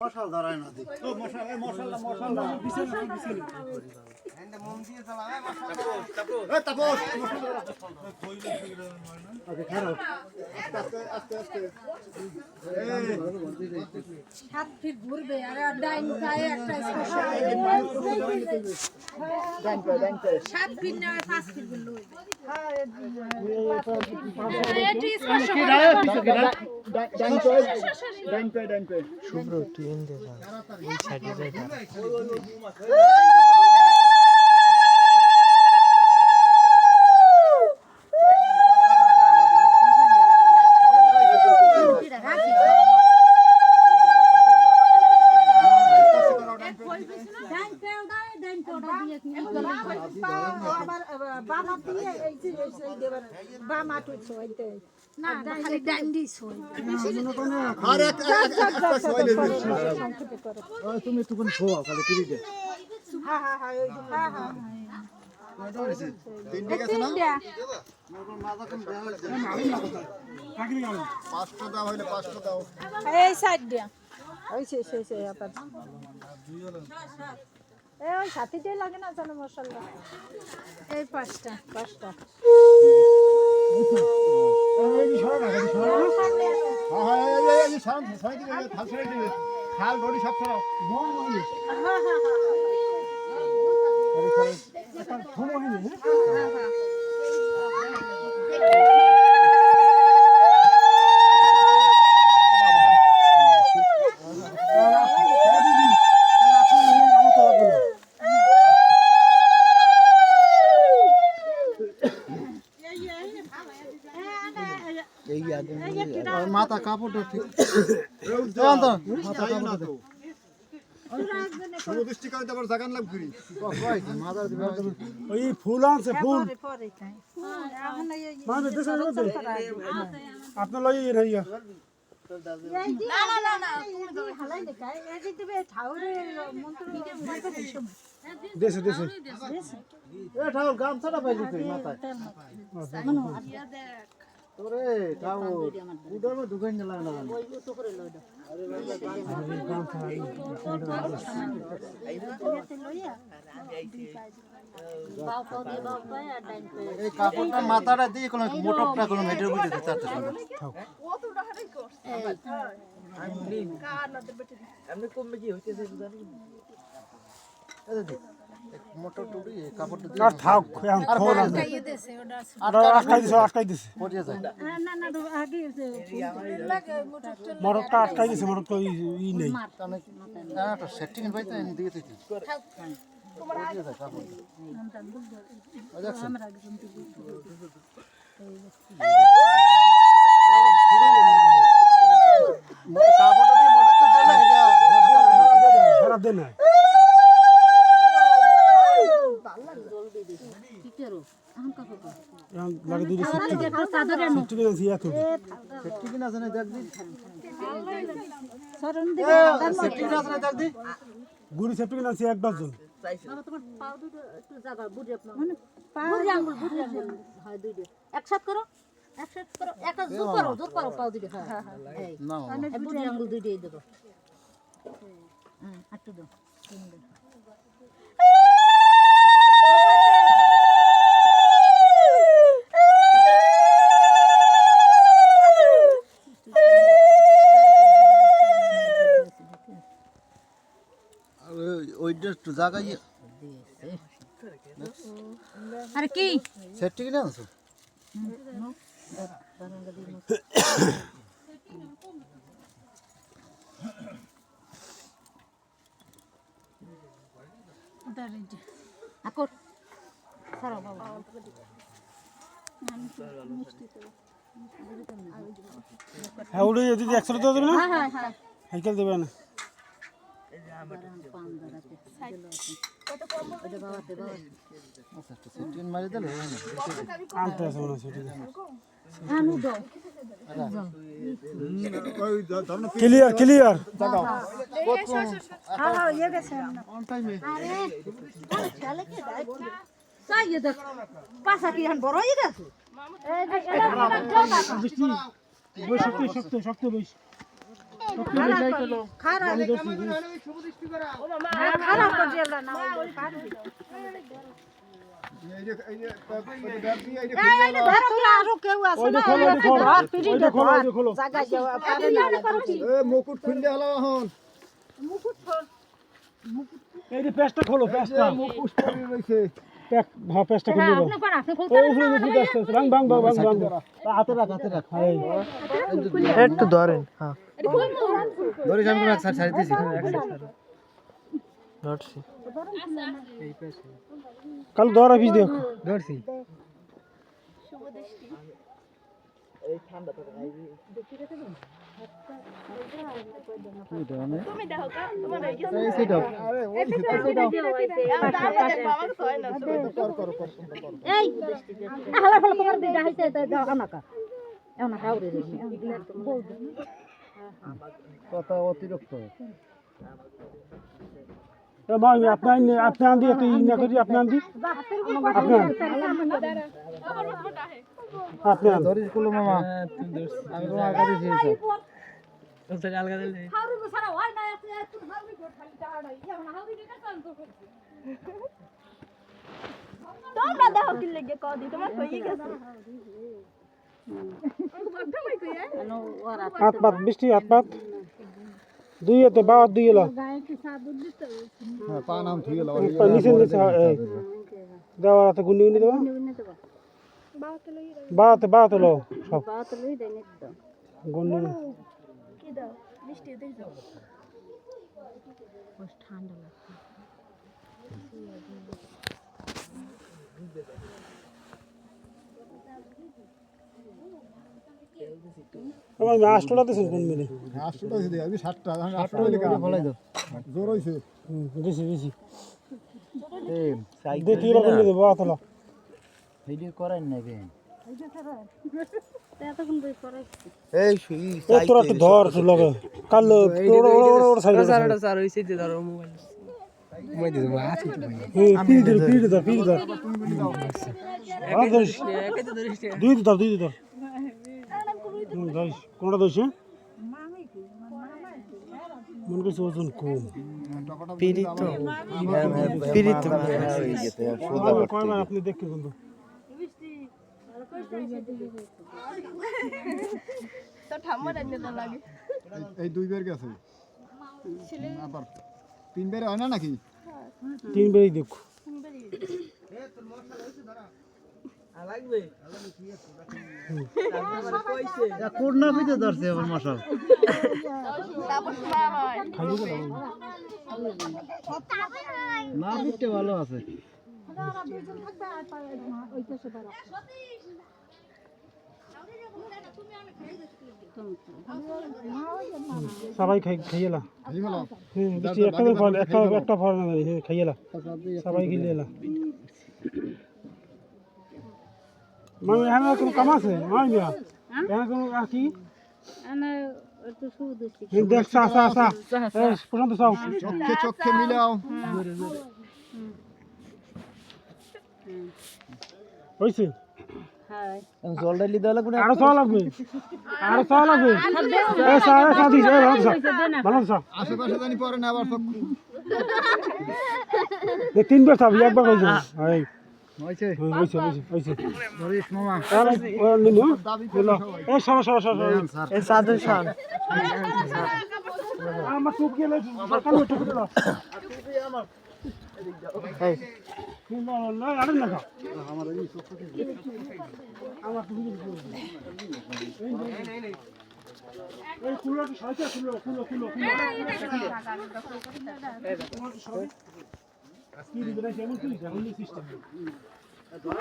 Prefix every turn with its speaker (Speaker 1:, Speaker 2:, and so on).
Speaker 1: মশাল ধরায় না দি
Speaker 2: ও মশাল মশাল বিছেল
Speaker 1: এন্ড মন দিয়ে চালাবে মশাল এ তাপস মশাল ধরা ওকে খারাপ আস্তে আস্তে
Speaker 3: হাত ফিট ঘুরবে আর ডাইন পায়ে একটা স্পর্শ
Speaker 1: ডান পে
Speaker 3: 7 ফিট না 5 ফিট গুলো
Speaker 1: ডান পে
Speaker 4: শুভ্র ট্রেন দেখা এই সাইডে যায়
Speaker 1: তুমি একটু কোন শোয়া খালি ফ্রি দে তিনটে গেছে না পাঁচটা দাও হইলে পাঁচটা দাও
Speaker 3: এই সাইড দিয়া ওই সে আপাত এই ওই সাথীটাই লাগে না জানো মশলা এই পাঁচটা
Speaker 1: খাল রোডি সব সরাও মাথা কাপড়টা ঠিক
Speaker 2: ওই ফুল আছে ফুল আপনার লই রইয়া দেশে
Speaker 1: এ ঠাকুর গামছাটা পাইলি তুই মাথায় তোরে ঠাকুর উদমে ঢুকাই না লাগে না ওই তো করে লই দাও এই কাপড়টা মাথাটা দিয়ে কোন মোটরটা কোন মেটের বুঝে দিতে চাচ্ছে কত টাকাই কষ্ট আমি কমবে কি হইতেছে জানি মোটর টুডি কাপড়টা দিয়ে
Speaker 2: আর থাক আর খোল আটকাই দিছে
Speaker 1: পড়ে যায়
Speaker 3: না আগে
Speaker 2: মোটরটা আটকাই দিছে মোটর তো ই নেই
Speaker 1: না তো সেটিং পাইতে এনে দিয়ে দিতে পড়ে যায় কাপড়
Speaker 3: আমরা একজন
Speaker 1: কাপড়টা দিয়ে মোটরটা দিলে এটা
Speaker 2: খারাপ দেন না লাগে দুই সেফটি আছে এত
Speaker 1: সেটিং কিনা জানে দেখ দি
Speaker 3: সরণ
Speaker 1: সেটিং কিনা জানে দেখ দি
Speaker 2: গুড়ি সেফটি আছে এক ডজন
Speaker 5: বাবা তোমার পাও দুটো একটু জায়গা বুড়ি আপনার বুড়ি আঙ্গুল হয় দুইটা একসাথে করো একটা জোর করো পাও দুটো হ্যাঁ এই
Speaker 1: না
Speaker 5: বুড়ি আঙ্গুল দুইটাই দেবো একটু দাও
Speaker 1: ওইটা একটু জায়গায়
Speaker 5: আরে কি
Speaker 1: সেটিং কিনা আনছো
Speaker 5: আকর সারা বাবা
Speaker 2: হ্যাঁ ওটা যদি 100 টাকা দেবে না
Speaker 5: হ্যাঁ
Speaker 2: সাইকেল দেবে না
Speaker 1: আচ্ছা সেটিং মারি দিলে
Speaker 2: আনতে আছে মনে সেটা
Speaker 5: আনু দাও
Speaker 2: ক্লিয়ার
Speaker 1: জাগাও
Speaker 3: হ্যাঁ ইয়ে গেছে
Speaker 1: অন টাইমে
Speaker 5: আরে খেলে কি তাই দেখ পাশা কি আন বড় হয়ে গেছে
Speaker 2: বৃষ্টি শক্ত বেশি
Speaker 3: খারাপ খারাপ করছে না
Speaker 2: মুকুট খুললে হলো এখন এই যে পেস্টটা খোলো পেস্টটা মুকুট পরে রইছে হ্যাঁ পেস্টটা খুলে দাও ভাঙ হাতে রাখ
Speaker 4: একটু ধরেন হ্যাঁ
Speaker 1: ধরে যান করে স্যার ছাড়ি দিছি
Speaker 4: ধরছি
Speaker 2: কাল ধরা পিস দেখ
Speaker 1: ধরছি কথা অতিরিক্ত
Speaker 2: আপনি আন দিয়ে তুই না করি আপনি আন দি আপনি আন
Speaker 1: ধরিস কুলো মামা আমি তো আগা দিয়েছি
Speaker 5: তোমরা দেখো কি লাগে কদি তোমার হয়ে গেছে
Speaker 2: হাত পাত বৃষ্টি হাত পাত দুই হাতে বাদ দিয়ে এলো
Speaker 1: পা নাম ঠিক গেল
Speaker 2: নিচে দেওয়ার হাতে গুন্ডি গুন্ডি দেওয়া বাতে লো সব গুন্ডি আমার মাস্টরটা দিছেন কোন মিলে
Speaker 1: আসলে দিছি আমি 60টা 8টা হইলে কাজ ফলাই দাও জোর হইছে
Speaker 2: বেশি
Speaker 1: এই
Speaker 2: দেখি এরকম দিতে বাতলা
Speaker 1: ভিডিও করেন নাকি
Speaker 4: এই সুই
Speaker 2: তোরা একটু ধর একটু লগে কাল ওরা সাইড
Speaker 4: স্যার হইছে যে ধরো মোবাইল
Speaker 2: পিড়ি ধর দুই ধর ধরিস কোনটা ধরিস মনে করছি ওজন কম
Speaker 4: পিরিত
Speaker 2: কয়বার আপনি দেখতে কিন্তু
Speaker 1: এই দুইবার গেছে আবার তিনবার হয় না নাকি
Speaker 2: তিনবারই দেখো
Speaker 1: কোরনা পিতে ধরছে আমার মশাল না পিতে ভালো আছে
Speaker 2: সবাই খাইয়েলা বেশি একটা ফল না খাইয়েলা সবাই গিলেলা মানে এখানে কোনো কাম আছে মামি এখানে কোনো কি দেখ প্রশান্ত চাও
Speaker 1: চোখে মিলাও
Speaker 2: হয়েছে
Speaker 1: জল ডালি দেওয়া লাগবে
Speaker 2: আরো চাওয়া লাগবে
Speaker 1: আশেপাশে জানি পরে না আবার
Speaker 2: তিনবার চাবি একবার হয়েছে
Speaker 1: হয়েছে ধরিস মামা
Speaker 2: আমার টুপ গেলে আমার